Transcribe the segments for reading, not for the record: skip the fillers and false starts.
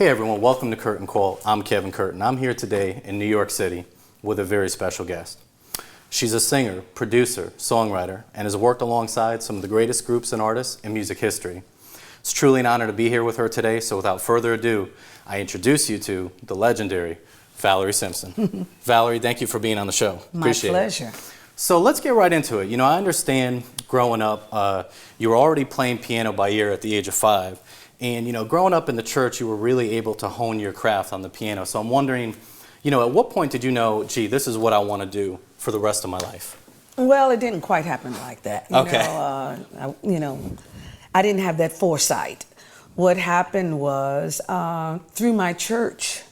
Hey everyone, welcome to Curtin Call. I'm Kevin Curtin. I'm here today in New York City with a very special guest. She's a singer, producer, songwriter, and has worked alongside some of the greatest groups and artists in music history. It's truly an honor to be here with her today, so without further ado, I introduce you to the legendary Valerie Simpson. Valerie, thank you for being on the show. Appreciate it. My pleasure. So let's get right into it. You know, I understand growing up, you were already playing piano by ear at the age of 5. And, you know, growing up in the church, you were really able to hone your craft on the piano. So I'm wondering, you know, at what point did you know, gee, this is what I want to do for the rest of my life? Well, it didn't quite happen like that. Okay. I didn't have that foresight. What happened was, through my church,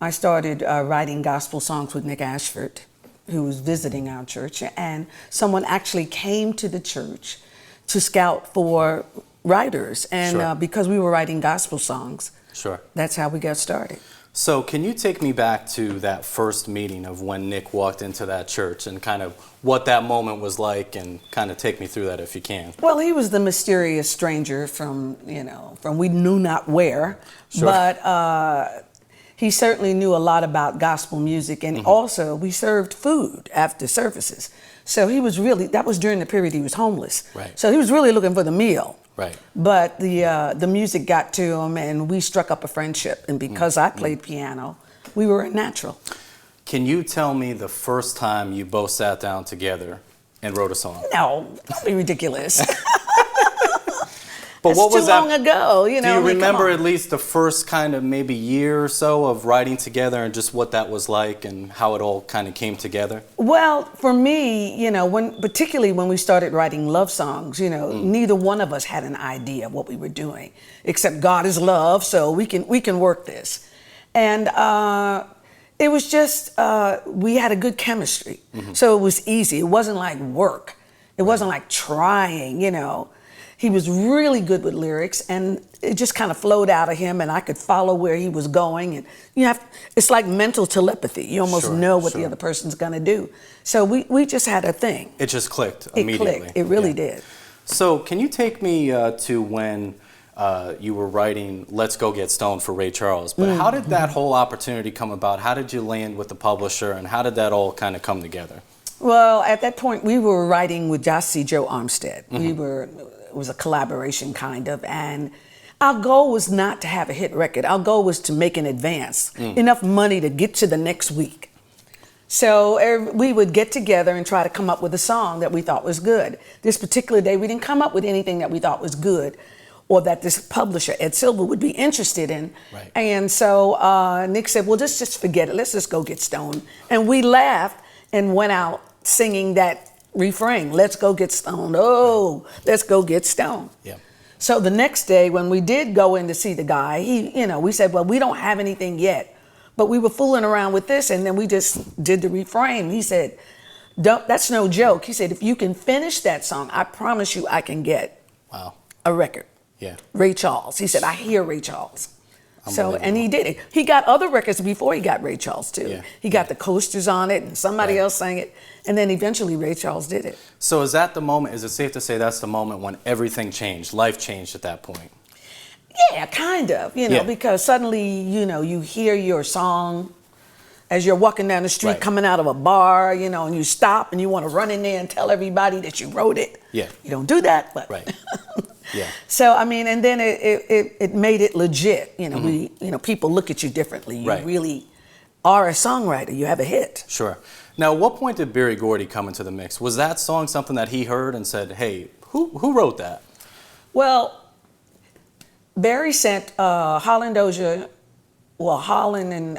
I started writing gospel songs with Nick Ashford, who was visiting our church. And someone actually came to the church to scout for writers, and Sure. because we were writing gospel songs, Sure. that's how we got started. So can you take me back to that first meeting of when Nick walked into that church and kind of what that moment was like, and kind of take me through that if you can? Well, he was the mysterious stranger from we knew not where, Sure. but he certainly knew a lot about gospel music, and also we served food after services. So he was really, that was during the period he was homeless. Right. So he was really looking for the meal. Right. But the music got to him, and we struck up a friendship. And because I played piano, we were a natural. Can you tell me the first time you both sat down together and wrote a song? No, don't be ridiculous. But That's what was too that? long ago, you know. Do you I mean, come remember on. at least the first kind of maybe year or so of writing together and just what that was like and how it all kind of came together? Well, for me, you know, particularly when we started writing love songs, you know, neither one of us had an idea of what we were doing, except God is love, so we can work this. And it was just, we had a good chemistry. So it was easy. It wasn't like work. It wasn't like trying, you know. He was really good with lyrics, and it just kind of flowed out of him, and I could follow where he was going. And it's like mental telepathy. You almost Sure, know what sure. the other person's gonna do. So we just had a thing. It just clicked It immediately. clicked. It really Yeah. did. So can you take me to when you were writing Let's Go Get Stoned for Ray Charles? But how did that whole opportunity come about? How did you land with the publisher, and how did that all kind of come together? Well, at that point, we were writing with Joe Armstead. It was a collaboration kind of, and our goal was not to have a hit record. Our goal was to make an advance, enough money to get to the next week. So we would get together and try to come up with a song that we thought was good. This particular day, we didn't come up with anything that we thought was good or that this publisher, Ed Silver, would be interested in. Right. And so Nick said, well, just forget it. Let's just go get stoned. And we laughed and went out singing that refrain, let's go get stoned. Oh, let's go get stoned. Yeah. So the next day when we did go in to see the guy, we said, well, we don't have anything yet, but we were fooling around with this, and then we just did the refrain. He said, that's no joke. He said, if you can finish that song, I promise you I can get a record. Yeah. Ray Charles. He said, I hear Ray Charles. So, and he Unbelievable. did it. He got other records before he got Ray Charles too. Yeah. He got the coasters on it, and somebody Right. else sang it, and then eventually Ray Charles did it. So is that the moment, is it safe to say that's the moment when everything changed, life changed at that point? Yeah, kind of, Yeah. because suddenly, you hear your song as you're walking down the street, Right. coming out of a bar, and you stop and you want to run in there and tell everybody that you wrote it. Yeah. You don't do that, but. Right. Yeah. So, I mean, and then it made it legit. People look at you differently. You Right. really are a songwriter. You have a hit. Sure. Now, at what point did Berry Gordy come into the mix? Was that song something that he heard and said, hey, who wrote that? Well, Barry sent Holland and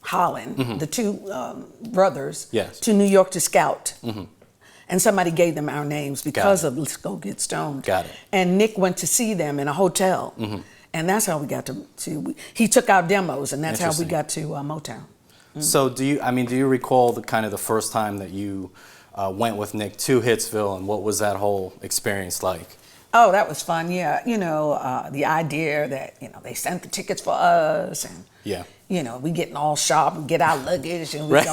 Holland, the two brothers, Yes. to New York to scout. And somebody gave them our names because Got it. of Let's Go Get Stoned. Got it. And Nick went to see them in a hotel. And that's how we got he took our demos, and that's how we Interesting. got to Motown. So do you recall the first time that you went with Nick to Hitsville, and what was that whole experience like? Oh, that was fun, yeah. The idea that, they sent the tickets for us, and Yeah. we getting all sharp and get our luggage, and Right.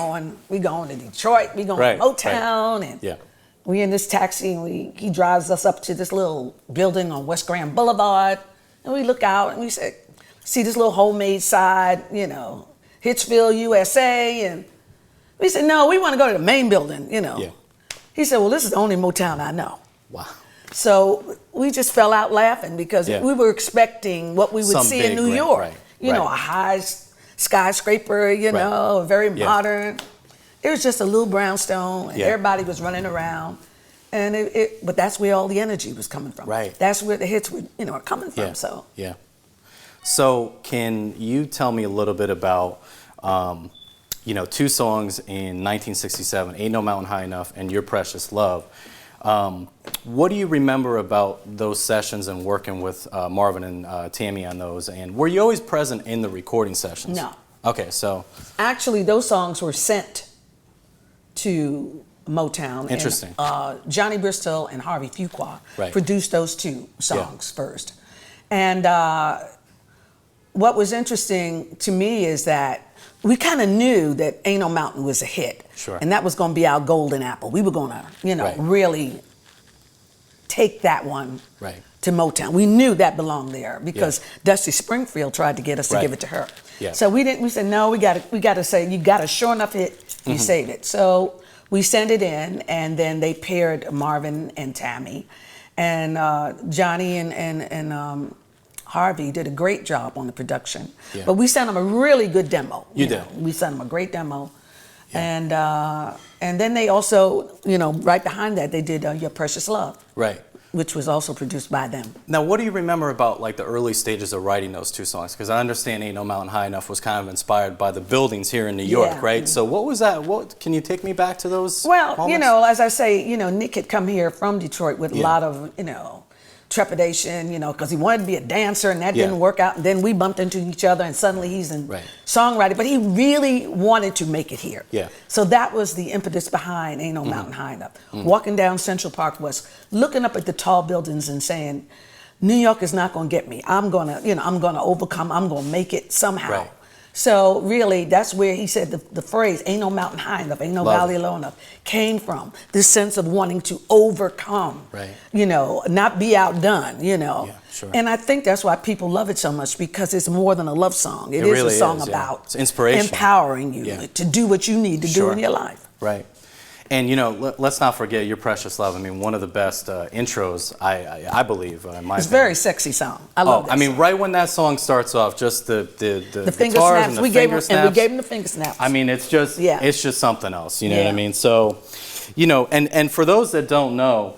we going to Detroit, we going Right, to Motown, and Yeah. we in this taxi, and he drives us up to this little building on West Grand Boulevard, and we look out and we said, see this little homemade side, you know, Hitchville, USA. And we said, no, we want to go to the main building, you know. Yeah. He said, well, this is the only Motown I know. Wow. So we just fell out laughing because Yeah. we were expecting what we would Some see big, in New right, York. right, You know, right. a high skyscraper, you know, very Yeah. modern. It was just a little brownstone, and Yeah. everybody was running around. And but that's where all the energy was coming from. Right. That's where the hits were, you know, are coming from. Yeah. So Yeah. So can you tell me a little bit about, you know, two songs in 1967, Ain't No Mountain High Enough and Your Precious Love. What do you remember about those sessions and working with Marvin and Tammy on those? And were you always present in the recording sessions? No. Okay, so. actually, those songs were sent to Motown. Interesting. And, Johnny Bristol and Harvey Fuqua Right. produced those two songs first. And what was interesting to me is that we kind of knew that Ain't No Mountain was a hit. Sure. And that was going to be our golden apple. We were going to, you know, Right. really take that one Right. to Motown. We knew that belonged there because Dusty Springfield tried to get us to Right. give it to her. Yeah. So we didn't. We said no. We got to say you got a sure enough hit. You save it. So we sent it in, and then they paired Marvin and Tammy, and Johnny and Harvey did a great job on the production. Yeah. But we sent them a really good demo. You know. did. We sent them a great demo. Yeah. And then they also, you know, right behind that, they did Your Precious Love, Right. which was also produced by them. Now, what do you remember about like the early stages of writing those two songs? Because I understand Ain't No Mountain High Enough was kind of inspired by the buildings here in New York, Yeah. right? So what was that? What can you take me back to those? Well, moments? you know, as I say, you know, Nick had come here from Detroit with a Yeah. lot of, you know, trepidation, you know, because he wanted to be a dancer and that Yeah. didn't work out. And then we bumped into each other and suddenly he's in Right. songwriting. But he really wanted to make it here. Yeah. So that was the impetus behind Ain't No Mountain High Enough. Walking down Central Park was looking up at the tall buildings and saying, New York is not going to get me. I'm going to, you know, I'm going to overcome. I'm going to make it somehow. Right. So really, that's where he said the phrase, ain't no mountain high enough, ain't no Love valley it. low enough, came from this sense of wanting to overcome, Right. you know, not be outdone, you know. Yeah, sure. And I think that's why people love it so much, because it's more than a love song. It is really a song is, yeah. about It's inspirational. empowering you Yeah. to do what you need to do Sure. in your life. Right. And, you know, let's not forget Your Precious Love. I mean, one of the best intros, I believe, in my It's a opinion. very sexy song. I love Oh, that I mean, song. right when that song starts off, just the finger guitars snaps. and the We gave finger him, snaps. and we gave him the finger snaps. I mean, it's just something else. You know what I Yeah. mean? So, you know, and for those that don't know,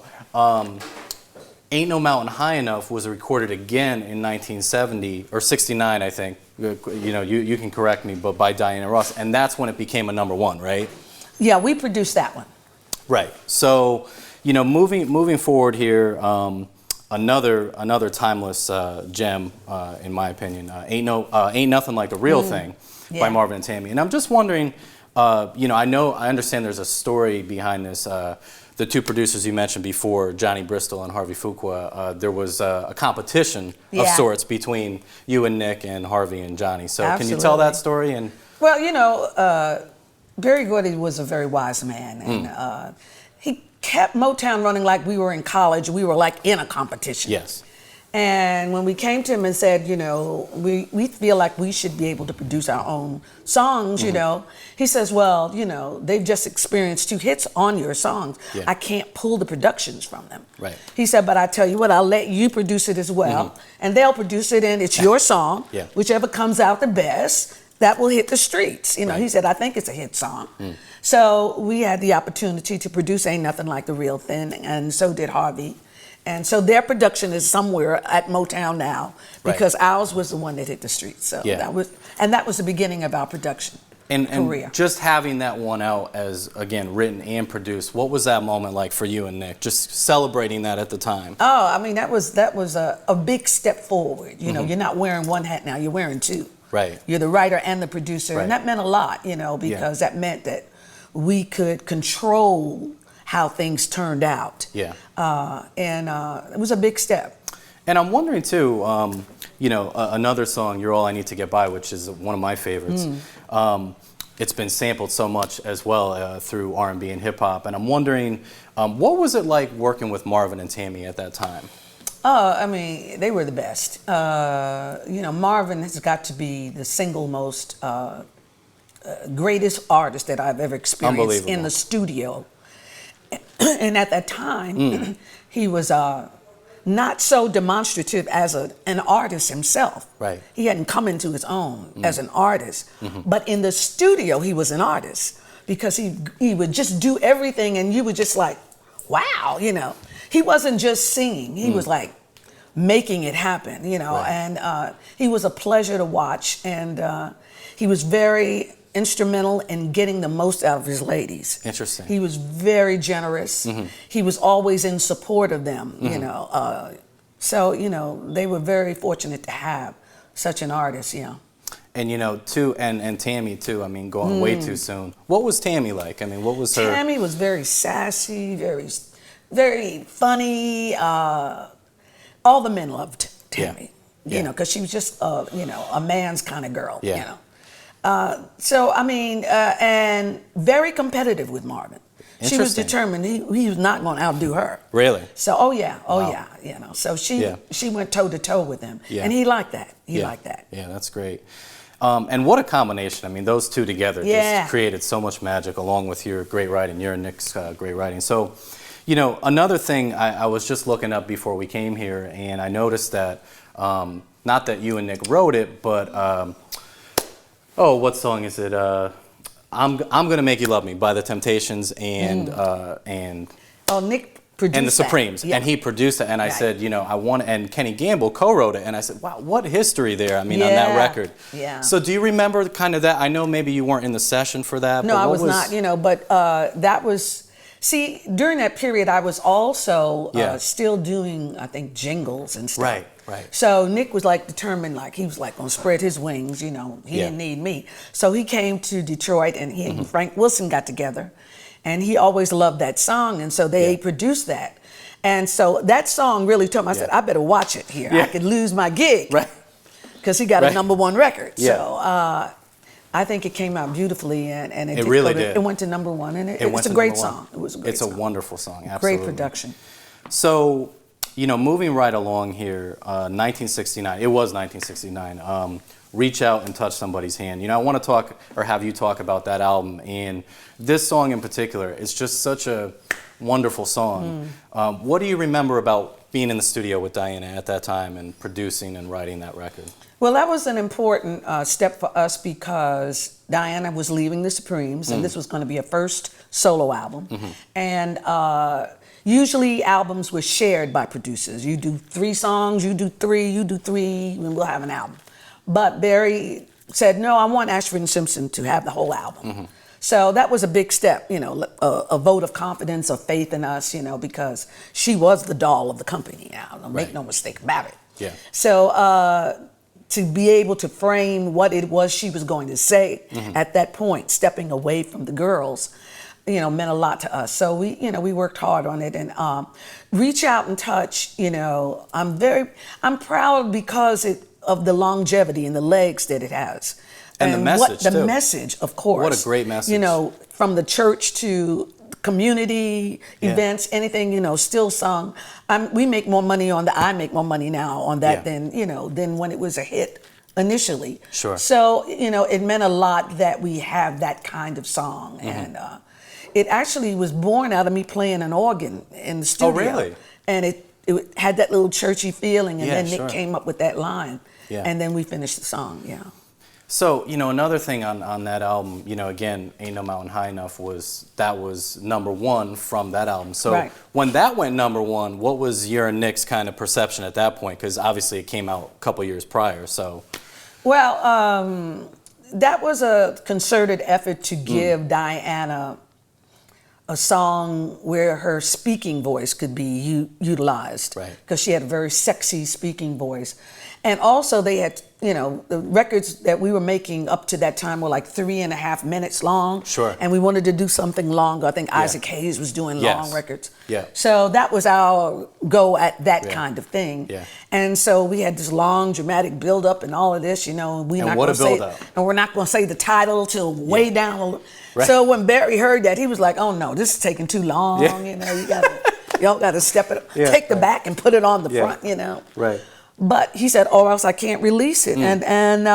Ain't No Mountain High Enough was recorded again in 1970 or 69, I think. You know, you can correct me, but by Diana Ross, and that's when it became a #1, right? Yeah, we produced that one. Right. So, you know, moving forward here, another timeless gem, in my opinion. Ain't Nothing Like the Real Thing by Yeah. Marvin and Tammy. And I'm just wondering, you know, I understand there's a story behind this. The two producers you mentioned before, Johnny Bristol and Harvey Fuqua, there was a competition of Yeah. sorts between you and Nick and Harvey and Johnny. So can you tell Absolutely. that story? And Well, you know, Barry Gordy was a very wise man, and he kept Motown running like we were in college. We were like in a competition. yes. And when we came to him and said, you know, we feel like we should be able to produce our own songs, you know, he says, well, you know, they've just experienced 2 hits on your songs. Yeah. I can't pull the productions from them. Right. He said, but I tell you what, I'll let you produce it as well. And they'll produce it, and it's your song. Yeah. Whichever comes out the best, that will hit the streets. You know, Right. he said, I think it's a hit song. So we had the opportunity to produce Ain't Nothing Like the Real Thing, and so did Harvey. And so their production is somewhere at Motown now, because ours was the one that hit the streets. So Yeah. that was the beginning of our production career. And just having that one out as, again, written and produced, what was that moment like for you and Nick? Just celebrating that at the time. Oh, I mean, that was a big step forward. You know, you're not wearing one hat now, you're wearing 2. Right. You're the writer and the producer. Right. And that meant a lot, you know, because that meant that we could control how things turned out. Yeah. And it was a big step. And I'm wondering too, you know, another song, "You're All I Need to Get By," which is one of my favorites. It's been sampled so much as well through R&B and hip hop. And I'm wondering, what was it like working with Marvin and Tammy at that time? I mean, they were the best. Marvin has got to be the single most greatest artist that I've ever experienced in the studio. And at that time, he was not so demonstrative as an artist himself. Right. He hadn't come into his own as an artist. But in the studio, he was an artist because he would just do everything, and you were just like, wow, He wasn't just singing. He was like making it happen, Right. And he was a pleasure to watch, and he was very instrumental in getting the most out of his ladies. Interesting. He was very generous. He was always in support of them, So, they were very fortunate to have such an artist, And too, and Tammy too. I mean, going way too soon. What was Tammy like? I mean, what was her? Tammy was very sassy, very, very funny. All the men loved Tammy, because she was just, a man's kind of girl, and very competitive with Marvin. She was determined he was not going to outdo her. Really? So, wow. So she went toe to toe with him, and he liked that. He liked that. Yeah, that's great. And what a combination. I mean, those two together just created so much magic, along with your great writing, your and Nick's great writing. So, another thing I was just looking up before we came here, and I noticed that, not that you and Nick wrote it, but, what song is it? I'm Gonna Make You Love Me by the Temptations and Nick produced and the Supremes, that. Yeah. and he produced it, and I said, I want, and Kenny Gamble co-wrote it, and I said, wow, what history there, on that record. Yeah. So do you remember kind of that? I know maybe you weren't in the session for that. No, but I was not, but that was, during that period, I was also still doing, I think, jingles and stuff. Right. So Nick was determined, he was going to spread his wings, he didn't need me. So he came to Detroit, and he and Frank Wilson got together. And he always loved that song, and so they produced that. And so that song really told me, I said, I better watch it here. I could lose my gig. Right. Because he got a #1 record. Yeah. So I think it came out beautifully, and it really did. It went to #1, and it's a great song. It was a great song. It's a wonderful song, absolutely. Great production. So, moving right along here, 1969, it was 1969, Reach Out and Touch Somebody's Hand. I want to talk, or have you talk about that album, and this song in particular is just such a wonderful song. What do you remember about being in the studio with Diana at that time and producing and writing that record? Well, that was an important step for us because Diana was leaving the Supremes, and this was going to be her first solo album. And usually albums were shared by producers. You do 3 songs, you do 3, and we'll have an album. But Barry said, no, I want Ashford and Simpson to have the whole album. So that was a big step, a vote of confidence, of faith in us, because she was the doll of the company. Make no mistake about it. Yeah. So to be able to frame what it was she was going to say at that point, stepping away from the girls, meant a lot to us. So we worked hard on it, and Reach Out and Touch, I'm proud because of the longevity and the legs that it has. And the message, the message, of course. What a great message. From the church to community events, anything, still sung. We make more money I make more money now on that than when it was a hit initially. Sure. So, it meant a lot that we have that kind of song. And it actually was born out of me playing an organ in the studio. Oh, really? And it had that little churchy feeling, and then Nick sure. came up with that line. Yeah. And then we finished the song, So, another thing on that album, again, Ain't No Mountain High Enough was #1 from that album. So when that went #1, what was your and Nick's kind of perception at that point? Because obviously it came out a couple years prior, so. Well, that was a concerted effort to give Diana a song where her speaking voice could be utilized. Right. Because she had a very sexy speaking voice. And also they had, the records that we were making up to that time were like 3.5 minutes long. Sure. And we wanted to do something longer. I think Isaac Hayes was doing long records. Yeah. So that was our go at that kind of thing. Yeah. And so we had this long dramatic build up and all of this, And what a build up. And we're not going to say the title till way down. Right. So when Barry heard that, he was like, oh no, this is taking too long. You got to Y'all got to step it up, Yeah, take the right. back and put it on the Yeah. front, you know. Right. But he said, or else I can't release it. And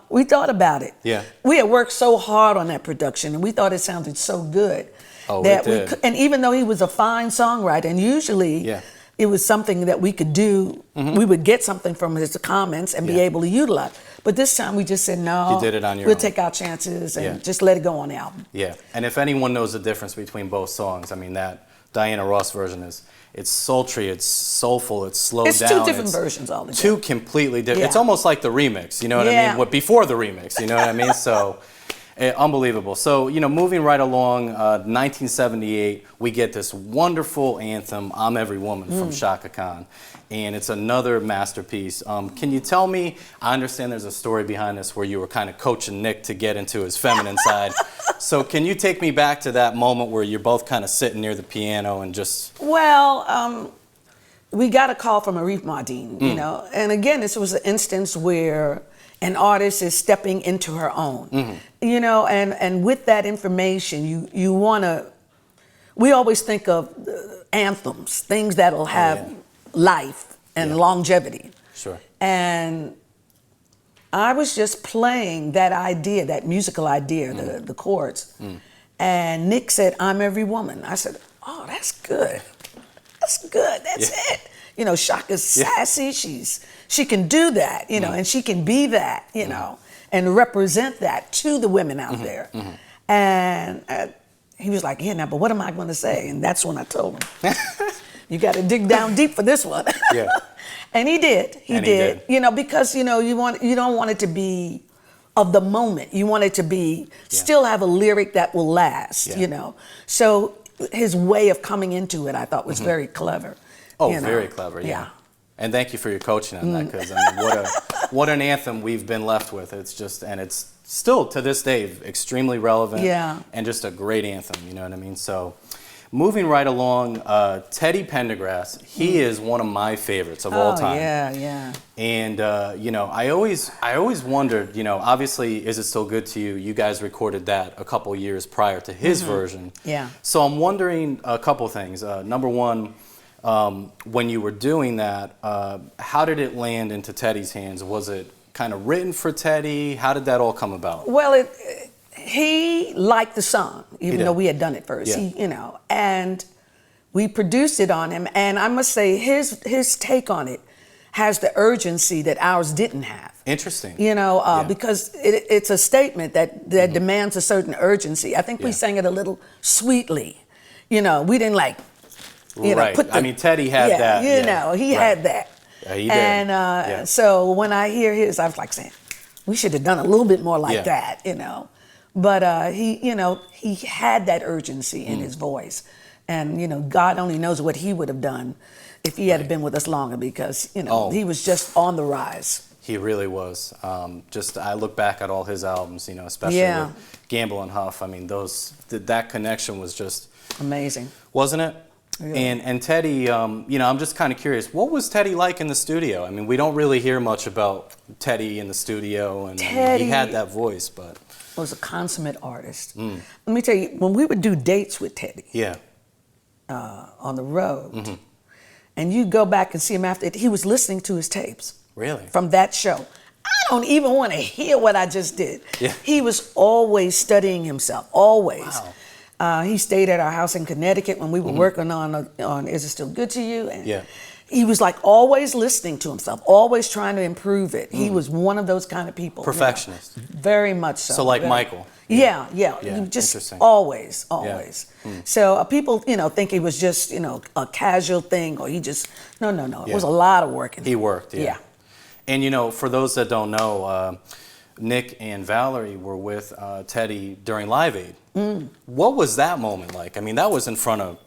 we thought about it. Yeah. We had worked so hard on that production, and we thought it sounded so good. Oh, that it did. and even though he was a fine songwriter, and usually Yeah. it was something that we could do, we would get something from his comments and be Yeah. able to utilize. But this time we just said, no, You did it on your we'll own. take our chances and Yeah. just let it go on the album. Yeah, and if anyone knows the difference between both songs, I mean, that Diana Ross version it's sultry, it's soulful, it's slowed It's down. two different versions altogether. Two completely different. Yeah. It's almost like the remix, you know what I Yeah. mean? What before the remix, you know what I mean? So, unbelievable. So, moving right along, 1978, we get this wonderful anthem, "I'm Every Woman" from Shaka Khan. And it's another masterpiece. Can you tell me, I understand there's a story behind this where you were kind of coaching Nick to get into his feminine side. So can you take me back to that moment where you're both kind of sitting near the piano and just... Well, we got a call from Arif Mardin, you know, and again, this was an instance where an artist is stepping into her own, you know, and with that information, you want to, we always think of anthems, things that'll have life and longevity. Sure. And I was just playing that idea, that musical idea, the chords. And Nick said, "I'm every woman." I said, "Oh, that's good. That's good. That's it." You know, Shaka's sassy. She can do that, you know, and she can be that, you know, and represent that to the women out there. And he was like, "Yeah, now, but what am I going to say?" And that's when I told him, "You got to dig down deep for this one." Yeah. And he did. He And he did. did. You know, because you don't want it to be of the moment. You want it to be still have a lyric that will last. Yeah. You know, so his way of coming into it, I thought, was very clever. Oh, you know. very clever, yeah. And thank you for your coaching on that, because I mean, what an anthem we've been left with. It's just, and it's still to this day extremely relevant. Yeah. And just a great anthem. You know what I mean? So, moving right along, Teddy Pendergrass. He is one of my favorites of all time. Yeah. And you know, I always wondered, you know, obviously, Is It Still Good to You? You guys recorded that a couple years prior to his version. Yeah. So I'm wondering a couple things. Number one, when you were doing that, how did it land into Teddy's hands? Was it kind of written for Teddy? How did that all come about? Well, he liked the song, even though we had done it first. Yeah. He, you know, and we produced it on him. And I must say, his take on it has the urgency that ours didn't have. Interesting. You know, because it's a statement that demands a certain urgency. I think we sang it a little sweetly. You know, we didn't like, you know, put the, I mean, Teddy had that. You know, he had that. Yeah, he did. And so when I hear his, I was like saying, we should have done a little bit more like that, you know. But he, you know, he had that urgency in his voice. And, you know, God only knows what he would have done if he had been with us longer, because, you know, he was just on the rise. He really was. I look back at all his albums, you know, especially with Gamble and Huff. I mean, that connection was just amazing, wasn't it? Yeah. And Teddy, you know, I'm just kind of curious. What was Teddy like in the studio? I mean, we don't really hear much about Teddy in the studio, and Teddy he had that voice, but was a consummate artist. Let me tell you, when we would do dates with Teddy, on the road, and you go back and see him after, he was listening to his tapes. Really? From that show. I don't even want to hear what I just did. Yeah. He was always studying himself, always. Wow. He stayed at our house in Connecticut when we were working on Is It Still Good to You? And he was like always listening to himself, always trying to improve it. He was one of those kind of people. Perfectionist. You know, very much so. So like Michael. Yeah. He just always. So people, you know, think it was just, you know, a casual thing, or he just, no. It was a lot of work. He worked, yeah. And, you know, for those that don't know, Nick and Valerie were with Teddy during Live Aid. What was that moment like? I mean, that was in front of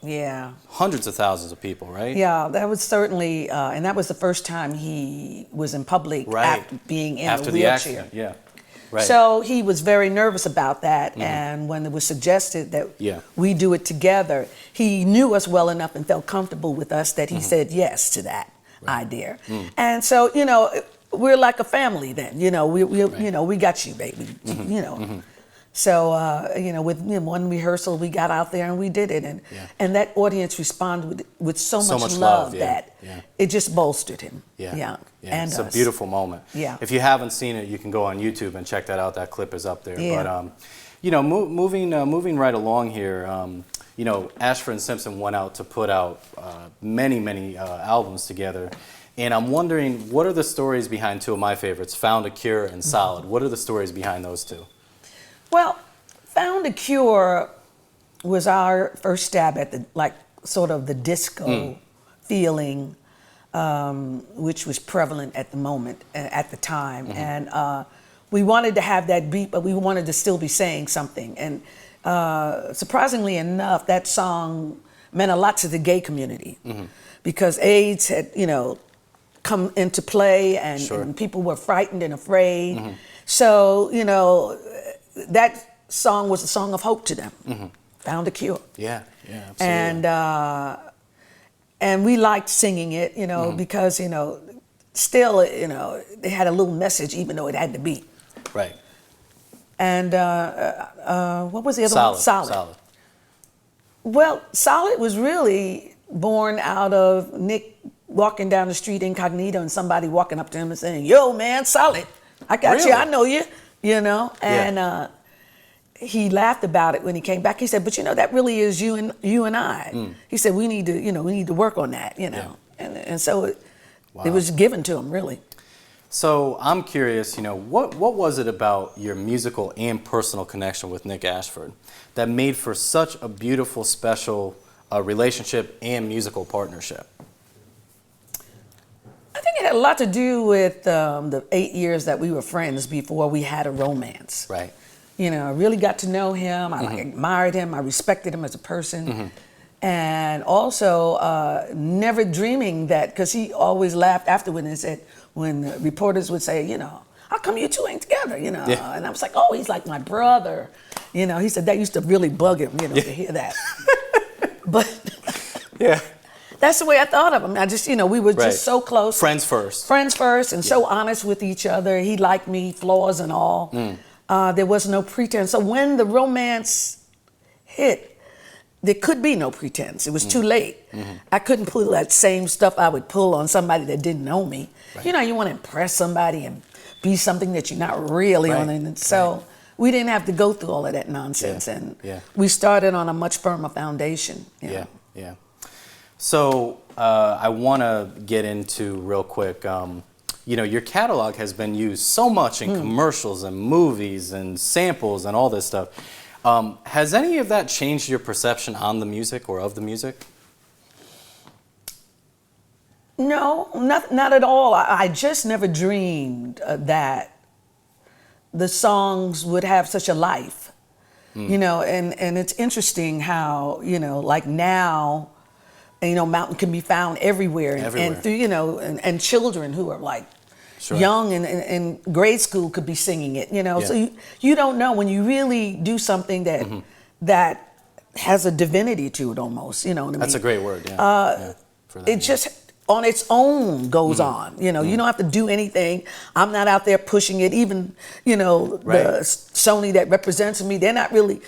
hundreds of thousands of people, right? Yeah, that was certainly, and that was the first time he was in public after being in a wheelchair. The accident, Right. So he was very nervous about that, and when it was suggested that we do it together, he knew us well enough and felt comfortable with us that he said yes to that idea. And so, you know, we're like a family then. You know, we got you, baby. You know, So, with one rehearsal, we got out there and we did it. And that audience responded with so much love that it just bolstered him. Yeah. And it's a us. beautiful moment. Yeah. If you haven't seen it, you can go on YouTube and check that out. That clip is up there. Yeah. But, moving right along here, Ashford and Simpson went out to put out many albums together. And I'm wondering, what are the stories behind two of my favorites, Found a Cure and Solid? What are the stories behind those two? Well, Found a Cure was our first stab at the disco feeling, which was prevalent at the time. And we wanted to have that beat, but we wanted to still be saying something. And surprisingly enough, that song meant a lot to the gay community because AIDS had, come into play and people were frightened and afraid. So, that song was a song of hope to them. Found a cure. Yeah, absolutely. And we liked singing it, because, still, they had a little message even though it had the beat. Right. And what was the other one? Solid. Well, Solid was really born out of Nick walking down the street incognito and somebody walking up to him and saying, "Yo, man, Solid, I got you, I know you," And he laughed about it when he came back. He said, "But that really is you and I." He said, "We need to work on that, And so it was given to him, really. So I'm curious, what was it about your musical and personal connection with Nick Ashford that made for such a beautiful, special relationship and musical partnership? I think it had a lot to do with the 8 years that we were friends before we had a romance. Right. I really got to know him. I admired him. I respected him as a person. And also never dreaming that, because he always laughed afterward and said, when the reporters would say, "How come you two ain't together?" And I was like, "Oh, he's like my brother." He said that used to really bug him, to hear that. But that's the way I thought of him. I just, we were just so close. Friends first. Friends first, and so honest with each other. He liked me, flaws and all. There was no pretense. So when the romance hit, there could be no pretense. It was too late. I couldn't pull that same stuff I would pull on somebody that didn't know me. Right. You want to impress somebody and be something that you're not really on. And so we didn't have to go through all of that nonsense. And we started on a much firmer foundation. Yeah. So I want to get into real quick, your catalog has been used so much in commercials and movies and samples and all this stuff. Has any of that changed your perception on the music or of the music? No, not at all. I just never dreamed that the songs would have such a life. And it's interesting how, like now, Mountain can be found everywhere. And through, and children who are like young and in grade school could be singing it, So you don't know when you really do something that has a divinity to it almost, what I mean? That's a great word, It just on its own goes on, you don't have to do anything. I'm not out there pushing it. Even, the Sony that represents me, they're not really,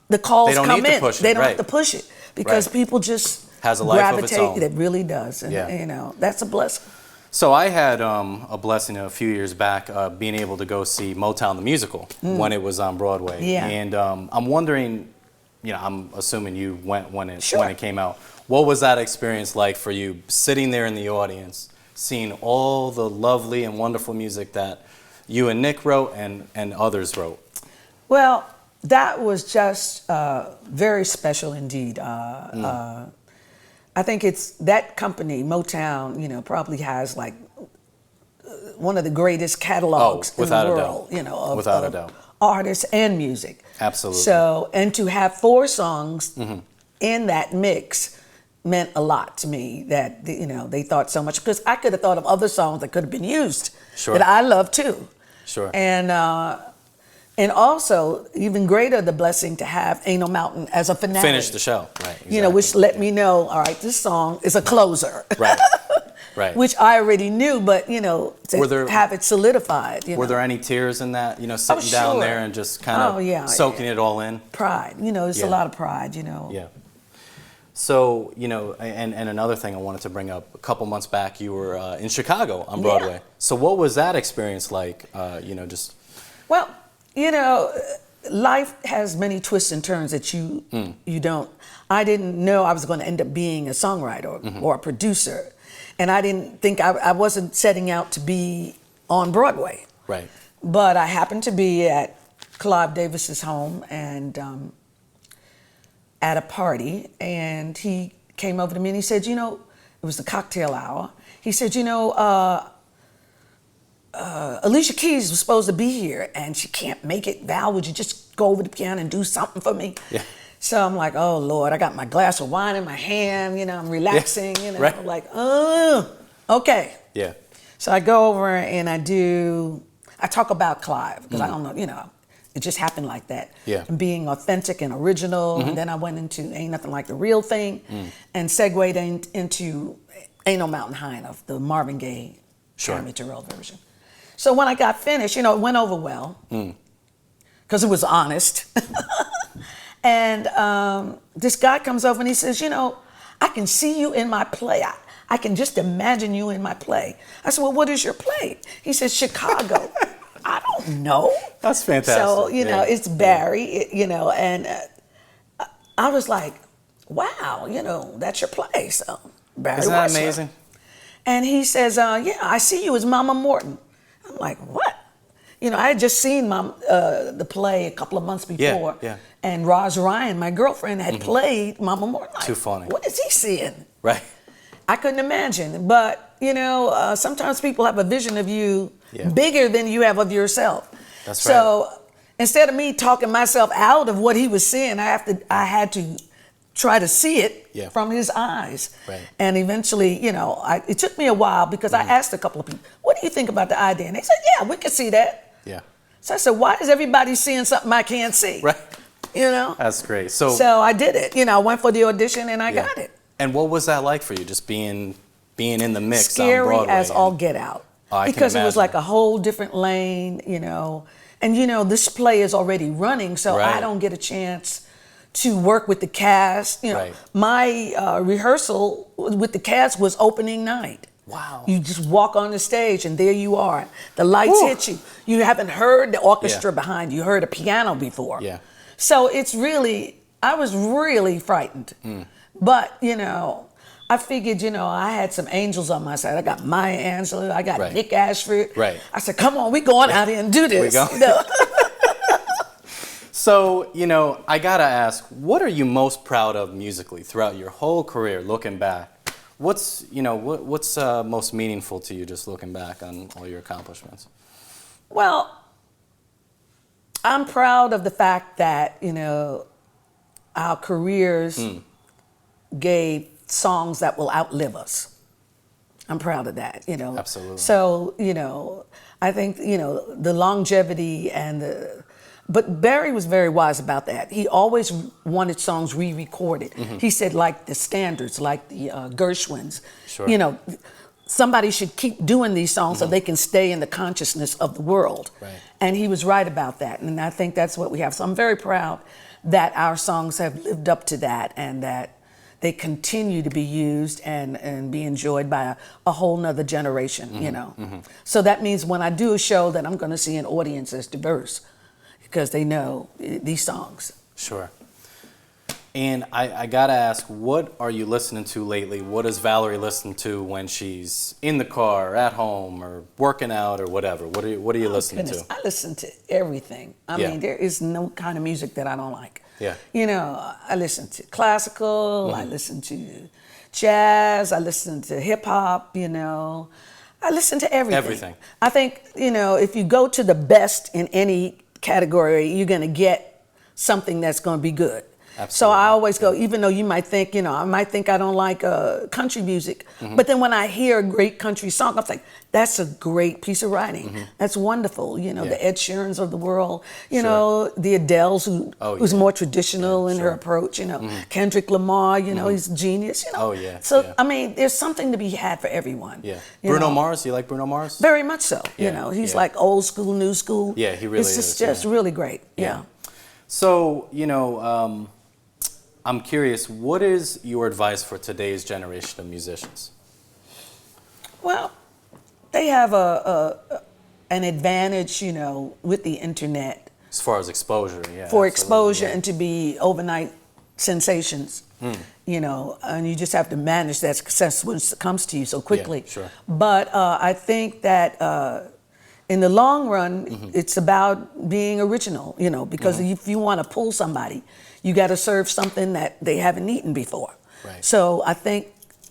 the calls come in. They don't have to push it because people just has a life gravitate. of its own. It really does. And, that's a blessing. So I had a blessing a few years back being able to go see Motown the musical when it was on Broadway. Yeah. And I'm wondering, I'm assuming you went when it came out. What was that experience like for you, sitting there in the audience, seeing all the lovely and wonderful music that you and Nick wrote and others wrote? Well, that was just very special indeed. I think it's that company, Motown, probably has like one of the greatest catalogs in the world, without a doubt. Artists and music. Absolutely. So, and to have 4 songs in that mix meant a lot to me that, they thought so much, because I could have thought of other songs that could have been used that I love too. Sure. And also, even greater the blessing to have Ain't No Mountain as a finale. Finish the show, right. Exactly. Which let me know, all right, this song is a closer. Right. Right. which I already knew, but to have it solidified. Were there any tears in that? Sitting down there and just kind of soaking it all in. Pride. It's a lot of pride. Yeah. So, and another thing I wanted to bring up, a couple months back, you were in Chicago on Broadway. Yeah. So what was that experience like, just... Well, life has many twists and turns that you don't... I didn't know I was going to end up being a songwriter or a producer. And I didn't think I wasn't setting out to be on Broadway. Right. But I happened to be at Clive Davis's home and... at a party, and he came over to me and he said, it was the cocktail hour. He said, Alicia Keys was supposed to be here and she can't make it. Val, would you just go over to the piano and do something for me? Yeah. So I'm like, oh Lord, I got my glass of wine in my hand, I'm relaxing, Right. like, oh, okay. Yeah. So I go over and I talk about Clive, because I don't know, it just happened like that. Yeah. And being authentic and original. And then I went into Ain't Nothing Like the Real Thing and segued into Ain't No Mountain High Enough, the Marvin Gaye, Tammy Terrell version. So when I got finished, it went over well because it was honest. And this guy comes over and he says, I can see you in my play. I can just imagine you in my play. I said, well, what is your play? He says, Chicago. I don't know. That's fantastic. So, it's Barry, and I was like, wow, that's your play. So, Barry Isn't that Wessler. amazing? And he says, yeah, I see you as Mama Morton. I'm like, what? I had just seen the play a couple of months before. Yeah. And Roz Ryan, my girlfriend, had played Mama Morton. Like, too funny. What is he seeing? Right. I couldn't imagine. But, sometimes people have a vision of you bigger than you have of yourself. That's right. So instead of me talking myself out of what he was seeing, I had to try to see it from his eyes. Right. And eventually, it took me a while because I asked a couple of people, what do you think about the idea? And they said, yeah, we could see that. Yeah. So I said, why is everybody seeing something I can't see? Right. That's great. So I did it. I went for the audition and I got it. And what was that like for you, just being in the mix Scary on Broadway? as all get out. Because it was like a whole different lane, And this play is already running, so I don't get a chance to work with the cast. My rehearsal with the cast was opening night. Wow. You just walk on the stage and there you are. The lights hit you. You haven't heard the orchestra behind you. You heard a piano before. Yeah. So I was really frightened. But, I figured, I had some angels on my side. I got Maya Angelou. I got Nick Ashford. Right. I said, come on, we going out here and do this. We go. So, I got to ask, what are you most proud of musically throughout your whole career, looking back? What's most meaningful to you just looking back on all your accomplishments? Well, I'm proud of the fact that, our careers gave songs that will outlive us. I'm proud of that, Absolutely. So, I think, the longevity but Barry was very wise about that. He always wanted songs re-recorded. He said, like the standards, like the Gershwins, Sure. Somebody should keep doing these songs so they can stay in the consciousness of the world. Right. And he was right about that. And I think that's what we have. So I'm very proud that our songs have lived up to that and that they continue to be used and be enjoyed by a whole nother generation, So that means when I do a show that I'm going to see an audience that's diverse because they know these songs. Sure. And I gotta ask, what are you listening to lately? What does Valerie listen to when she's in the car, or at home, or working out, or whatever? What are you listening to? I listen to everything. I mean, there is no kind of music that I don't like. Yeah. I listen to classical. I listen to jazz. I listen to hip hop. I listen to everything. Everything. I think if you go to the best in any category, you're going to get something that's going to be good. So I always go, even though you might think, I might think I don't like country music, but then when I hear a great country song, I'm like, that's a great piece of writing. That's wonderful. The Ed Sheerans of the world, the Adeles who's more traditional in her approach, Kendrick Lamar, he's a genius, So, I mean, there's something to be had for everyone. Yeah. Bruno Mars, you like Bruno Mars? Very much so. He's like old school, new school. Yeah, he really is. It's just really great. Yeah. So, I'm curious, what is your advice for today's generation of musicians? Well, they have an advantage, with the internet. As far as exposure, yeah. For exposure and to be overnight sensations, and you just have to manage that success when it comes to you so quickly. Yeah, sure. But I think that in the long run, it's about being original, because if you want to pull somebody, you got to serve something that they haven't eaten before. Right. So I think,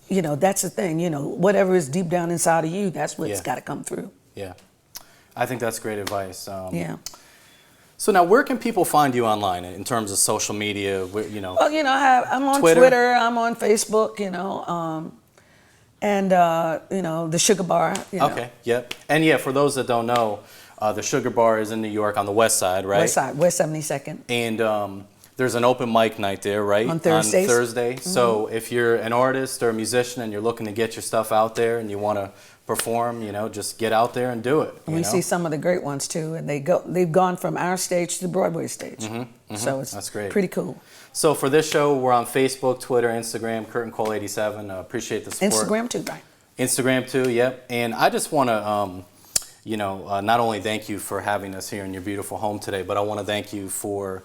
that's the thing, whatever is deep down inside of you, that's what's got to come through. Yeah. I think that's great advice. Yeah. So now, where can people find you online in terms of social media? Well, I'm on Twitter, I'm on Facebook, and the Sugar Bar. Okay, yep. And yeah, for those that don't know, the Sugar Bar is in New York on the west side, right? West side, West 72nd. And there's an open mic night there, right? On Thursdays. On Thursday. So if you're an artist or a musician and you're looking to get your stuff out there and you want to perform, just get out there and do it. We see some of the great ones too, and they've gone from our stage to the Broadway stage. So that's great. Pretty cool. So for this show, we're on Facebook, Twitter, Instagram, Curtin Cole 87. Appreciate the support. Instagram too, right? Instagram too, yep. And I just want to, not only thank you for having us here in your beautiful home today, but I want to thank you for,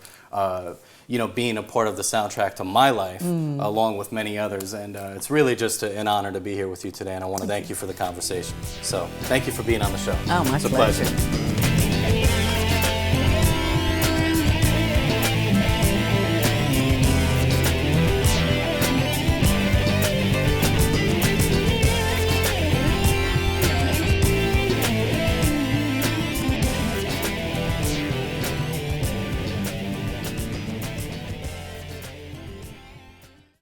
being a part of the soundtrack to my life, along with many others. And it's really just an honor to be here with you today. And I want to thank you for the conversation. So thank you for being on the show. Oh, my pleasure. It's a pleasure.